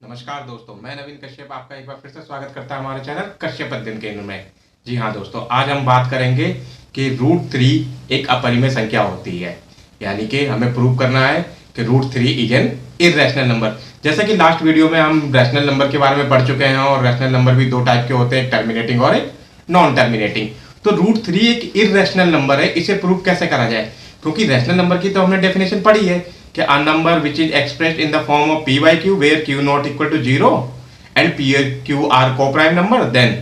नमस्कार दोस्तों, मैं नवीन कश्यप आपका एक बार फिर से स्वागत करता हूं हमारे चैनल कश्यप अध्ययन केंद्र में। जी हाँ दोस्तों, आज हम बात करेंगे कि रूट थ्री एक अपरिमेय संख्या होती है, यानी कि हमें प्रूव करना है कि root three is an irrational number. जैसा कि लास्ट वीडियो में हम रैशनल नंबर के बारे में पढ़ चुके हैं और रैशनल नंबर भी दो टाइप के होते हैं, एक टर्मिनेटिंग और एक नॉन टर्मिनेटिंग। तो रूट थ्री एक इर्रेशनल नंबर है, इसे प्रूव कैसे करा जाए? क्योंकि रैशनल नंबर की तो हमने डेफिनेशन पढ़ी है कि a number which is expressed in the form of p by q where q not equal to 0 and p q are co-prime number then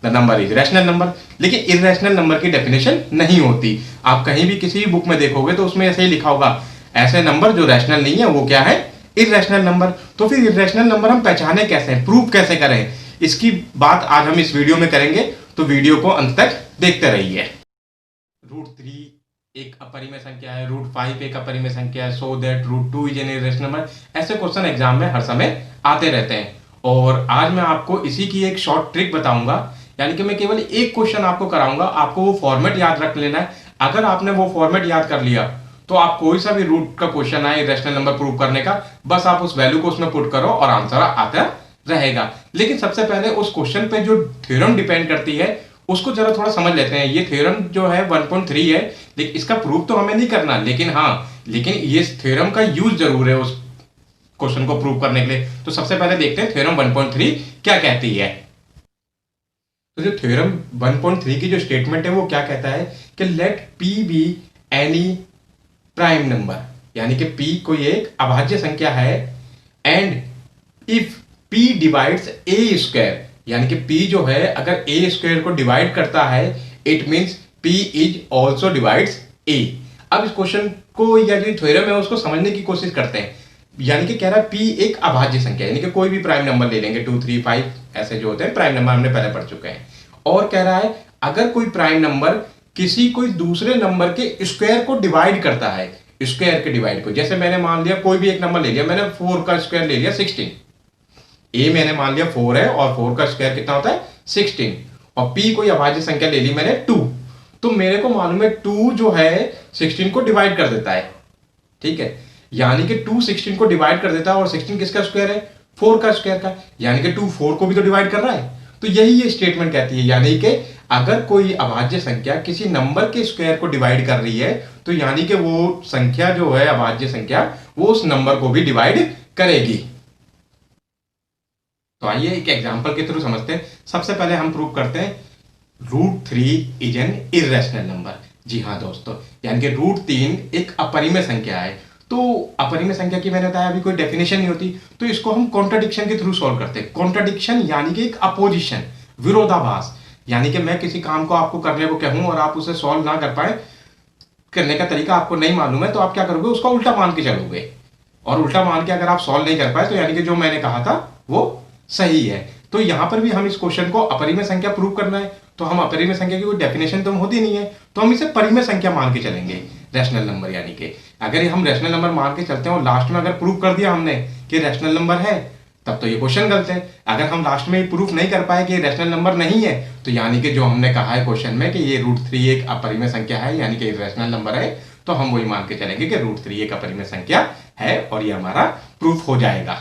the number is rational number। लेकिन irrational number की definition नहीं होती। आप कहीं भी किसी भी book में देखोगे तो उसमें ऐसे ही लिखा होगा, ऐसे नंबर जो रैशनल नहीं है वो क्या है? Irrational number. तो फिर इरेशनल नंबर हम पहचाने कैसे, प्रूव कैसे करें, इसकी बात आज हम इस वीडियो में करेंगे। तो वीडियो को अंत तक देखते रहिए। रूट थ्री एक अपरिमेय संख्या है, रूट फाइव एक अपरिमेय संख्या है, so that root two is an irrational number. ऐसे क्वेश्चन एग्जाम में हर समय आते रहते हैं और आज मैं आपको इसी की एक शॉर्ट ट्रिक बताऊंगा। यानी कि मैं केवल एक क्वेश्चन आपको कराऊंगा, आपको वो फॉर्मेट याद रख लेना है। अगर आपने वो फॉर्मेट याद कर लिया तो आप कोई सा भी रूट का क्वेश्चन आए इरेशनल नंबर प्रूव करने का, बस आप उस वैल्यू को उसमें पुट करो और आंसर आता रहेगा। लेकिन सबसे पहले उस क्वेश्चन पे जो थ्योरम डिपेंड करती है उसको जरा थोड़ा समझ लेते हैं। ये थ्योरम जो है 1.3 है, लेकिन इसका प्रूफ तो हमें नहीं करना, लेकिन ये थ्योरम का यूज जरूर है उस क्वेश्चन को प्रूव करने के लिए। तो सबसे पहले देखते हैं थ्योरम 1.3 क्या कहती है। तो जो थ्योरम 1.3 की जो स्टेटमेंट है वो क्या कहता है कि let p be any prime number, यानी कि p कोई एक अभाज्य संख्या है, and if p divides a square, यानी कि p जो है अगर a स्क्वायर को डिवाइड करता है, it means p is also divides a। अब इस क्वेश्चन को या जो थ्योरम है उसको समझने की कोशिश करते हैं। यानी कि कह रहा है p एक अभाज्य संख्या, यानी कि कोई भी प्राइम नंबर ले लेंगे, 2 3 5 ऐसे जो होते हैं प्राइम नंबर हमने पहले पढ़ चुके हैं। और कह रहा है अगर कोई प्राइम नंबर किसी कोई दूसरे नंबर के स्क्वायर को डिवाइड करता है, स्क्वायर के डिवाइड को, जैसे मैंने मान लिया कोई भी एक नंबर ले लिया, मैंने 4 का स्क्वायर ले लिया 16, ए मैंने मान लिया 4 है और 4 का स्क्वायर कितना होता है 16, और पी कोई अभाज्य संख्या ले ली मैंने 2, तो मेरे को मालूम है 2 जो है 16 को डिवाइड कर देता है, ठीक है। यानी कि 2 16 को डिवाइड कर देता है और 16 किसका स्क्वायर है? 4 का स्क्वायर का, यानी कि 2 4 को भी तो डिवाइड कर रहा है। तो यही ये स्टेटमेंट कहती है, यानी कि अगर कोई अभाज्य संख्या किसी नंबर के स्क्वायर को डिवाइड कर रही है तो यानी कि वो संख्या जो है अभाज्य संख्या वो उस नंबर को भी डिवाइड करेगी। तो आइए एक एग्जांपल के थ्रू समझते हैं। सबसे पहले हम प्रूव करते हैं root three is an irrational number. जी हाँ दोस्तों, यानी कि रूट 3 एक अपरिमेय संख्या है। तो अपरिमेय संख्या की मैंने बताया अभी कोई डेफिनेशन नहीं होती, तो इसको हम कॉन्ट्राडिक्शन के थ्रू सॉल्व करते हैं। कॉन्ट्राडिक्शन यानी कि एक अपोजिशन, विरोधाभास, यानी कि मैं किसी काम को आपको करने को कहूं और आप उसे सॉल्व ना कर पाए, करने का तरीका आपको नहीं मालूम है, तो आप क्या करोगे? उसका उल्टा मान के चलोगे, और उल्टा मान के अगर आप सॉल्व नहीं कर पाए तो यानी कि जो मैंने कहा था वो सही है। तो यहां पर भी हम इस क्वेश्चन को अपरिमेय संख्या प्रूव करना है, तो हम अपरिमेय संख्या की कोई डेफिनेशन तो होती नहीं है, तो हम इसे परिमेय संख्या मान के चलेंगे, रैशनल नंबर। यानी कि अगर हम रैशनल नंबर मान के चलते हैं और लास्ट में अगर प्रूव कर दिया हमने कि रैशनल नंबर है, तब तो ये क्वेश्चन गलत है। अगर हम लास्ट में प्रूफ नहीं कर पाए कि रैशनल नंबर नहीं है, तो यानी कि जो हमने कहा है क्वेश्चन में कि ये रूट 3 एक अपरिमेय संख्या है, यानी कि रैशनल नंबर है, तो हम वही मान के चलेंगे कि रूट 3 एक अपरिमेय संख्या है और ये हमारा प्रूफ हो जाएगा।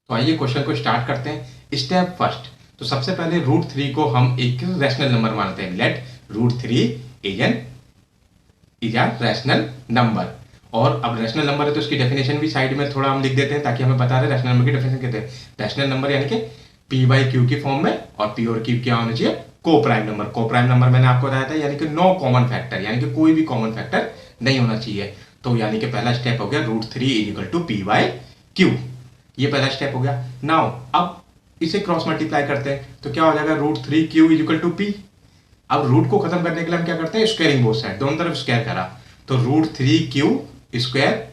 तो आइए क्वेश्चन को स्टार्ट करते हैं। स्टेप फर्स्ट, तो सबसे पहले रूट 3 को हम एक रैशनल नंबर मानते हैं। Let root 3 is a rational number. और अब रैशनल नंबर है तो इसकी डेफिनेशन भी साइड में थोड़ा हम लिख देते हैं ताकि हमें पता रहे रैशनल नंबर की डेफिनेशन कहते हैं। रैशनल नंबर यानी कि p बाई क्यू की फॉर्म में, और p और q क्या होना चाहिए? को प्राइम नंबर। को प्राइम नंबर मैंने आपको बताया था, यानी कि नो कॉमन फैक्टर, यानी कि कोई भी कॉमन फैक्टर नहीं होना चाहिए। तो यानी कि पहला स्टेप हो गया root 3 is equal to p by Q, ये पहला स्टेप हो गया। नाउ अब इसे क्रॉस मल्टीप्लाई करते हैं तो क्या हो जाएगा? Root 3 Q is equal to p। अब रूट को खत्म करने के लिए हम क्या करते हैं? स्क्वायरिंग बोथ साइड, दोनों तरफ स्क्वायर करा, तो root 3 Q square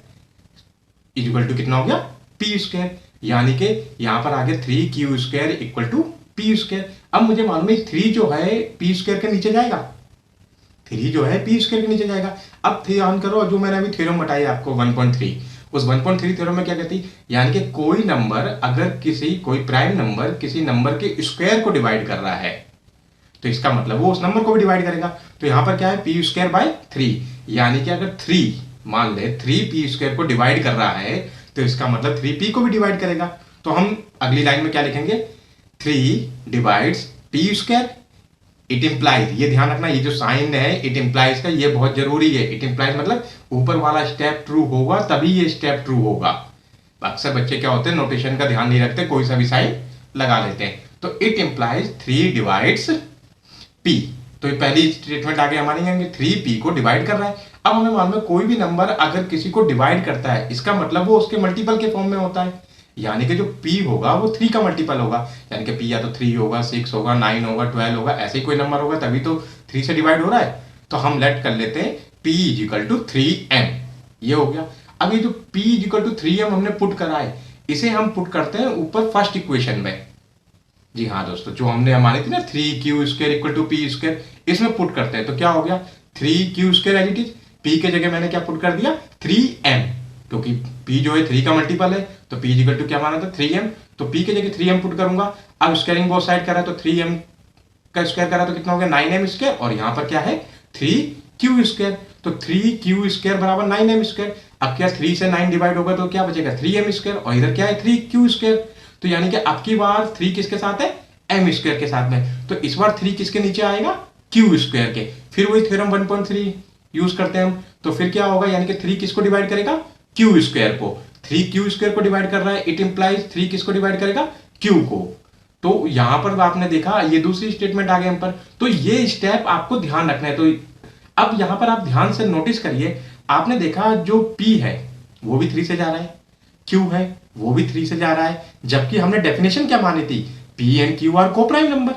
is equal to कितना हो गया? p स्क्वायर, यानी कि यहां पर आगे 3 Q square equal to p square. अब मुझे मालूम है 3 जो है p स्क्वायर के नीचे जाएगा, 3 जो है p स्क्वायर के नीचे जाएगा। अब ध्यान करो, जो मैंने अभी थ्योरम बताई आपको 1.3, उस 1.3 थ्योरम में क्या कहती, यानी कि कोई नंबर अगर कोई प्राइम नंबर किसी नंबर के स्क्वायर को डिवाइड कर रहा है तो इसका मतलब वो उस नंबर को भी डिवाइड करेगा। तो यहां पर क्या है? p स्क्वायर बाय 3, यानी कि अगर 3 मान ले 3 p स्क्वायर को डिवाइड कर रहा है तो इसका मतलब 3p को भी डिवाइड करेगा। तो हम अगली लाइन में क्या लिखेंगे, 3 divides P square. It implies, ये ध्यान रखना, ये जो साइन है इट इम्प्लाइज का, ये बहुत जरूरी है। इट इम्प्लाइज मतलब ऊपर वाला स्टेप ट्रू होगा तभी ये स्टेप ट्रू होगा। अक्सर बच्चे क्या होते हैं, नोटेशन का ध्यान नहीं रखते, कोई सा भी साइन लगा लेते हैं। तो इट इम्प्लाइज 3 डिवाइड्स पी, तो ये पहली स्टेटमेंट आगे हमारी 3p को डिवाइड कर रहा है। अब हमें मालूम है कोई भी नंबर अगर किसी को डिवाइड करता है इसका मतलब वो उसके मल्टीपल के फॉर्म में होता है, यानी कि जो p होगा वो 3 का मल्टीपल होगा, यानी कि p या तो 3 होगा, 6 होगा, 9 होगा, 12 होगा, ऐसे ही कोई नंबर होगा तभी तो 3 से डिवाइड हो रहा है। तो हम लेट कर लेते हैं p = 3m, ये हो गया। अब ये जो p = 3m हमने पुट करा है, इसे हम पुट करते हैं ऊपर फर्स्ट इक्वेशन में। जी हाँ दोस्तों, जो हमने हमारी थी ना 3q² = p², इसमें पुट करते हैं। तो क्या हो गया, 3q² as it is, p के जगह मैंने क्या पुट कर दिया, 3m, क्योंकि p जो है 3 का मल्टीपल है, तो p = क्या माना था, 3m, तो p के जगह 3m पुट करूंगा। अब स्क्वायरिंग बोथ साइड करा तो 3m का स्क्वायर करा तो कितना हो गया, 9m², और यहाँ पर क्या है 3q², तो 3q² बराबर 9m²। अब क्या 3 से 9 डिवाइड होगा तो क्या बचेगा, 3m², और इधर क्या है 3q²। तो यानी कि अब की बार 3 किसके साथ है, m² के साथ में, तो इस बार 3 किसके नीचे आएगा, q² के। फिर वही थ्योरम 1.3 यूज करते हैं हम, तो फिर क्या होगा, यानी कि 3 किसको डिवाइड करेगा, q² को। 3q² को डिवाइड कर रहा है, इट इंप्लाइज 3 किसको डिवाइड करेगा, q को। तो यहां पर आपने देखा ये दूसरी स्टेटमेंट आ गई हम पर, तो ये स्टेप आपको ध्यान रखना है। तो अब यहां पर आप ध्यान से नोटिस करिए, आपने देखा जो p है वो भी 3 से जा रहा है, q है वो भी 3 से जा रहा है, जबकि हमने डेफिनेशन क्या मानी थी, p and q are coprime number.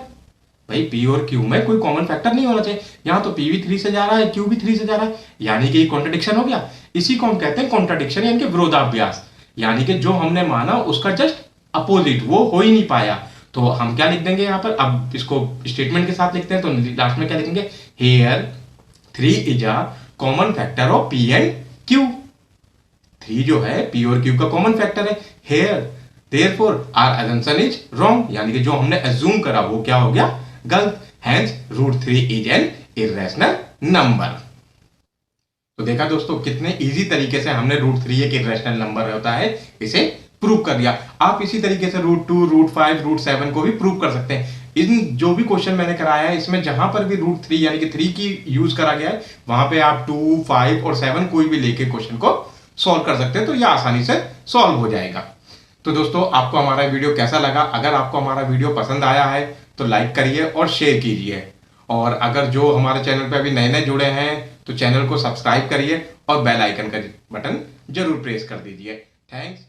भाई p और q में कोई कॉमन फैक्टर नहीं होना चाहिए, यहां तो p भी 3 से जा रहा है, q भी 3 से जा रहा है, यानी कि कॉन्ट्रडिक्शन हो गया। इसी को हम कहते हैं कॉन्ट्रडिक्शन, यानी कि विरोधाभास, यानी कि जो हमने माना उसका जस्ट अपोजिट वो हो ही नहीं पाया। तो हम क्या लिख देंगे यहाँ पर, अब इसको स्टेटमेंट के साथ लिखते हैं, तो लास्ट में क्या लिखेंगे, here 3 is a common factor of p and q। 3 जो है p और q का कॉमन फैक्टर है। Here therefore our assumption is wrong, यानी कि जो हमने अज्यूम करा वो क्या हो गया, गलत। Hence √3 is an irrational number. तो देखा दोस्तों कितने इजी तरीके से हमने √3 एक इर्रेशनल नंबर होता है इसे प्रूव कर दिया। आप इसी तरीके से √2, √5, √7 को भी प्रूव कर सकते हैं। इन जो भी क्वेश्चन मैंने कराया है इसमें जहां पर भी √3 यानी कि 3 की यूज करा गया है, वहां पे आप 2, 5 और 7 कोई भी लेके क्वेश्चन को सॉल्व कर सकते हैं, तो यह आसानी से सॉल्व हो जाएगा। तो दोस्तों आपको हमारा वीडियो कैसा लगा, अगर आपको हमारा वीडियो पसंद आया है तो लाइक करिए और शेयर कीजिए, और अगर जो हमारे चैनल पे अभी नए नए जुड़े हैं तो चैनल को सब्सक्राइब करिए और बेल आइकन का बटन जरूर प्रेस कर दीजिए। थैंक्स।